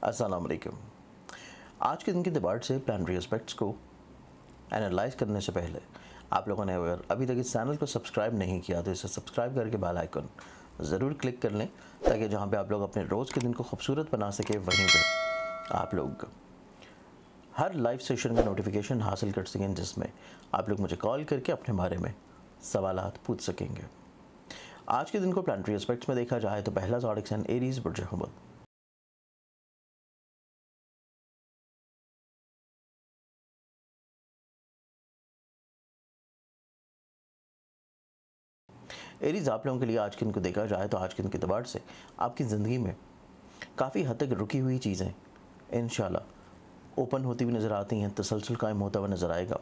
अस्सलाम वालेकुम। आज के दिन की डिबेट से प्लानिटरी एस्पेक्ट्स को एनालाइज करने से पहले आप लोगों ने अगर अभी तक इस चैनल को सब्सक्राइब नहीं किया तो इसे सब्सक्राइब करके बेल आइकन ज़रूर क्लिक कर लें, ताकि जहां पे आप लोग अपने रोज़ के दिन को खूबसूरत बना सके, वहीं पे आप लोग हर लाइव सेशन का नोटिफिकेशन हासिल कर सकें, जिसमें आप लोग मुझे कॉल करके अपने बारे में सवालात पूछ सकेंगे। आज के दिन को प्लानिटरी एस्पेक्ट्स में देखा जाए तो पहला ज़ोडिक साइन एरीज़ बुर्ज हुमल, एरीज आप लोगों के लिए आज के दिन को देखा जाए तो आज के दिन के एतबार से आपकी ज़िंदगी में काफ़ी हद तक रुकी हुई चीज़ें इंशाल्लाह ओपन होती हुई नज़र आती हैं, तसलसल कायम होता हुआ नज़र आएगा।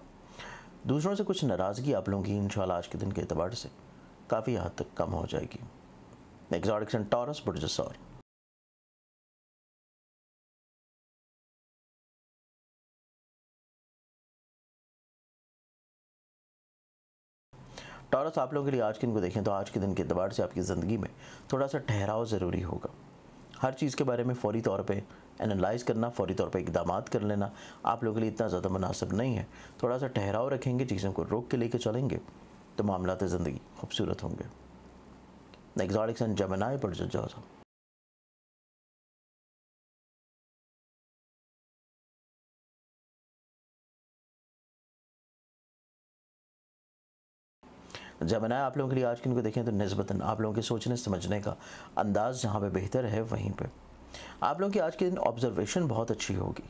दूसरों से कुछ नाराज़गी आप लोगों की इंशाल्लाह आज के दिन के एतबार से काफ़ी हद तक कम हो जाएगी। नेक्स्ट ज़ोडिक साइन टॉरस बुर्ज सौर, टॉरस आप लोगों के लिए आज के दिन को देखें तो आज के दिन के एतबार से आपकी ज़िंदगी में थोड़ा सा ठहराव ज़रूरी होगा। हर चीज़ के बारे में फ़ौरी तौर पे एनालाइज़ करना, फ़ौरी तौर पे इक़दामात कर लेना आप लोगों के लिए इतना ज़्यादा मुनासिब नहीं है। थोड़ा सा ठहराव रखेंगे, चीज़ों को रोक के लेके चलेंगे तो मामलात ज़िंदगी खूबसूरत होंगे। नेक्स्ट ज़ोडिक साइन जेमिनी बुर्ज जौज़ा, जेमिनी आप लोगों के लिए आज के दिन को देखें तो निस्बतन आप लोगों के सोचने समझने का अंदाज़ जहाँ पे बेहतर है, वहीं पे आप लोगों की आज के दिन ऑब्जर्वेशन बहुत अच्छी होगी।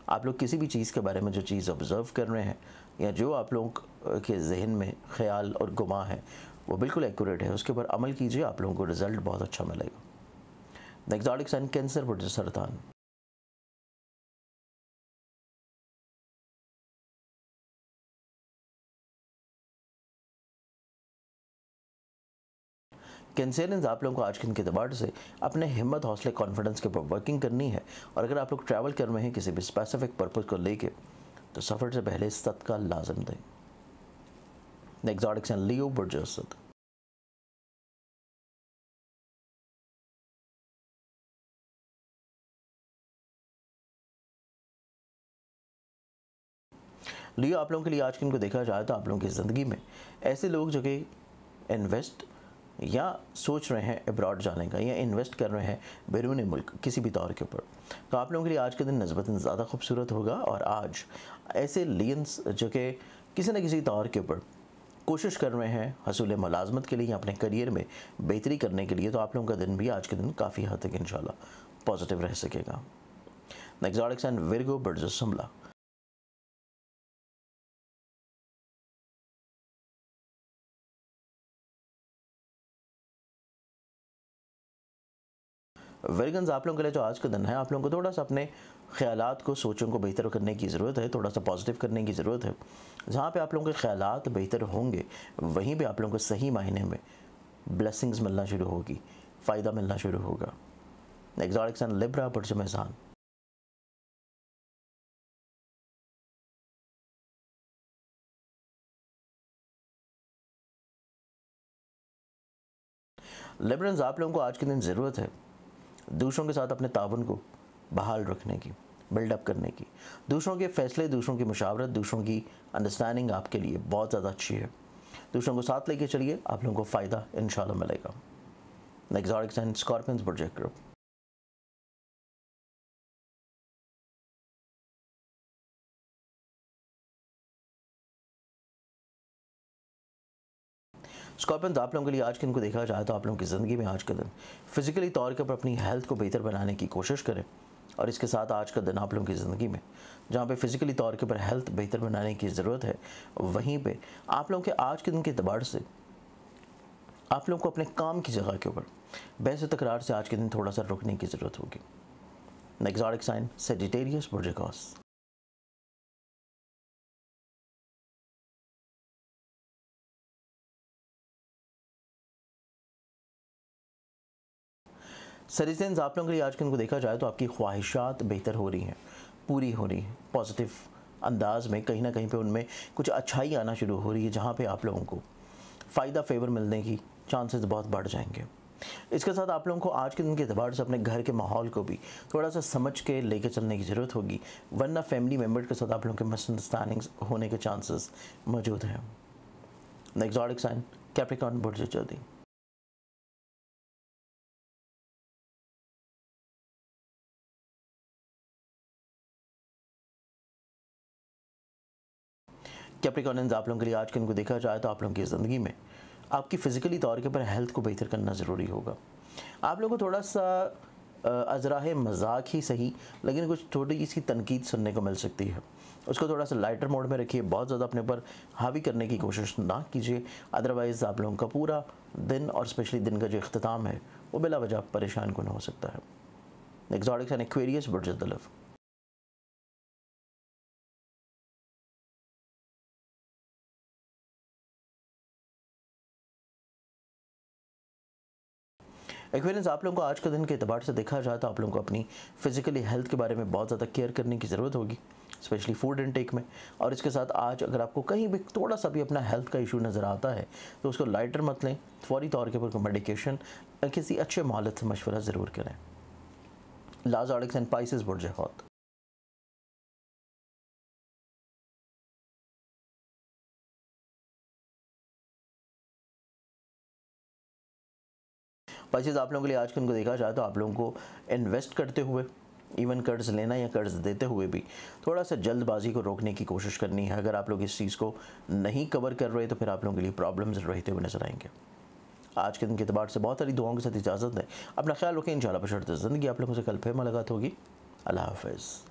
आप लोग किसी भी चीज़ के बारे में जो चीज़ ऑब्ज़र्व कर रहे हैं या जो आप लोगों के जहन में ख्याल और गुमा है वो बिल्कुल एक्यूरेट है, उसके ऊपर अमल कीजिए, आप लोगों को रिज़ल्ट बहुत अच्छा मिलेगा। नेक्स्ट ज़ोडिक साइन कैंसर बुर्ज सरतान, कैंसरियंस आप लोगों को आज के दिन के एतबार से अपने हिम्मत, हौसले, कॉन्फिडेंस के ऊपर वर्किंग करनी है। और अगर आप लोग ट्रैवल कर रहे हैं किसी भी स्पेसिफिक पर्पज़ को लेके तो सफ़र से पहले सदका लाजम दें। नेक्स्ट ज़ोडिक साइन लियो बुर्ज असद, लियो आप लोगों के लिए आज के दिन को देखा जाए तो आप लोगों की ज़िंदगी में ऐसे लोग जो कि इन्वेस्ट या सोच रहे हैं अब्रॉड जाने का या इन्वेस्ट कर रहे हैं बैरून मुल्क किसी भी तौर के ऊपर, तो आप लोगों के लिए आज के दिन निस्बतन ज़्यादा खूबसूरत होगा। और आज ऐसे लियंस जो कि किसी न किसी तौर के ऊपर कोशिश कर रहे हैं हसूल मुलाजमत के लिए या अपने करियर में बेहतरी करने के लिए, तो आप लोगों का दिन भी आज के दिन काफ़ी हद तक इंशाल्लाह पॉजिटिव रह सकेगा। नेक्स्ट ज़ोडिक साइन विर्गो बुर्ज सुमला, विर्गन्स आप लोगों के लिए जो आज का दिन है, आप लोगों को थोड़ा सा अपने ख्यालात को, सोचों को बेहतर करने की ज़रूरत है, थोड़ा सा पॉजिटिव करने की ज़रूरत है। जहाँ पे आप लोगों के ख्यालात बेहतर होंगे वहीं पे आप लोगों को सही मायने में ब्लेसिंग्स मिलना शुरू होगी, फ़ायदा मिलना शुरू होगा। नेक्स्ट ज़ोडिक साइन लिब्रा बुर्ज मेज़ान, लिब्रन्स आप लोगों को आज के दिन ज़रूरत है दूसरों के साथ अपने ताउन को बहाल रखने की, बिल्डअप करने की। दूसरों के फ़ैसले, दूसरों की मुशावरत, दूसरों की अंडरस्टैंडिंग आपके लिए बहुत ज़्यादा अच्छी है। दूसरों को साथ लेके चलिए, आप लोगों को फ़ायदा इंशाल्लाह मिलेगा। नेक्स्ट ज़ोडिक साइन स्कॉर्पियंस बुर्ज अक़रब, स्कॉर्पियंस आप लोगों के लिए आज के दिन को देखा जाए तो आप लोगों की ज़िंदगी में आज का दिन फ़िज़िकली तौर के ऊपर अपनी हेल्थ को बेहतर बनाने की कोशिश करें। और इसके साथ आज का दिन आप लोगों की ज़िंदगी में जहाँ पे फ़िज़िकली तौर के ऊपर हेल्थ बेहतर बनाने की ज़रूरत है, वहीं पे आप लोगों के आज के दिन के एतबार से आप लोगों को अपने काम की जगह के ऊपर बहस तकरार से आज के दिन थोड़ा सा रुकने की ज़रूरत होगी। नेक्स्ट ज़ोडिक साइन सेजिटेरियस बुर्ज कौस, सजिटेरियंस आप लोगों के लिए आज के दिन को देखा जाए तो आपकी ख्वाहिशात बेहतर हो रही हैं, पूरी हो रही हैं, पॉजिटिव अंदाज में कहीं ना कहीं पे उनमें कुछ अच्छाई आना शुरू हो रही है, जहाँ पे आप लोगों को फ़ायदा फेवर मिलने की चांसेस बहुत बढ़ जाएंगे। इसके साथ आप लोगों को आज के दिन के एतबार से अपने घर के माहौल को भी थोड़ा सा समझ के लेके चलने की ज़रूरत होगी, वरना फैमिली मेम्बर के साथ आप लोगों के मिसअंडरस्टैंडिंग्स होने के चांसेस मौजूद हैं। नेक्स्ट ज़ोडिक साइन कैप्रिकॉर्न, बुर्ज जल्दी। कैप्रिकॉर्नियंस, आप लोगों के लिए आज के दिन को देखा जाए तो आप लोगों की ज़िंदगी में आपकी फ़िज़िकली तौर के ऊपर हेल्थ को बेहतर करना ज़रूरी होगा। आप लोगों को थोड़ा सा अज़राह मजाक ही सही, लेकिन कुछ थोड़ी सी तनकीद सुनने को मिल सकती है। उसको थोड़ा सा लाइटर मोड में रखिए, बहुत ज़्यादा अपने ऊपर हावी करने की कोशिश ना कीजिए, अदरवाइज़ आप लोगों का पूरा दिन और स्पेशली दिन का जो अख्ताम है वो बिला वजह परेशान कुन हो सकता है। एक्सोटिक एंड एक्वेरियस, बुर्ज तलफ। एक्वेरियंस, आप लोगों को आज के दिन के एतबार से देखा जाए तो आप लोगों को अपनी फ़िज़िकली हेल्थ के बारे में बहुत ज़्यादा केयर करने की ज़रूरत होगी, स्पेशली फूड इनटेक में। और इसके साथ आज अगर आपको कहीं भी थोड़ा सा भी अपना हेल्थ का इशू नज़र आता है तो उसको लाइटर मत लें, फौरी तौर के ऊपर मेडिकेशन किसी अच्छे मालिक से मशवरा ज़रूर करें। लाज़ोडिक एंड पाइसेस, बुर्ज हौत। पाइसेस, आप लोगों के लिए आज के उनको देखा जाए तो आप लोगों को इन्वेस्ट करते हुए, इवन कर्ज़ लेना या कर्ज़ देते हुए भी थोड़ा सा जल्दबाजी को रोकने की कोशिश करनी है। अगर आप लोग इस चीज़ को नहीं कवर कर रहे तो फिर आप लोगों के लिए प्रॉब्लम्स रहते हुए नजर आएंगे। आज के दिन के एतबार से बहुत सारी दुआओं के साथ इजाज़त है। अपना ख्याल रखें, इंशाल्लाह बशर्ते ज़िंदगी आप लोगों से कल फिर मुलाकात होगी। अल्लाह हाफ़िज़।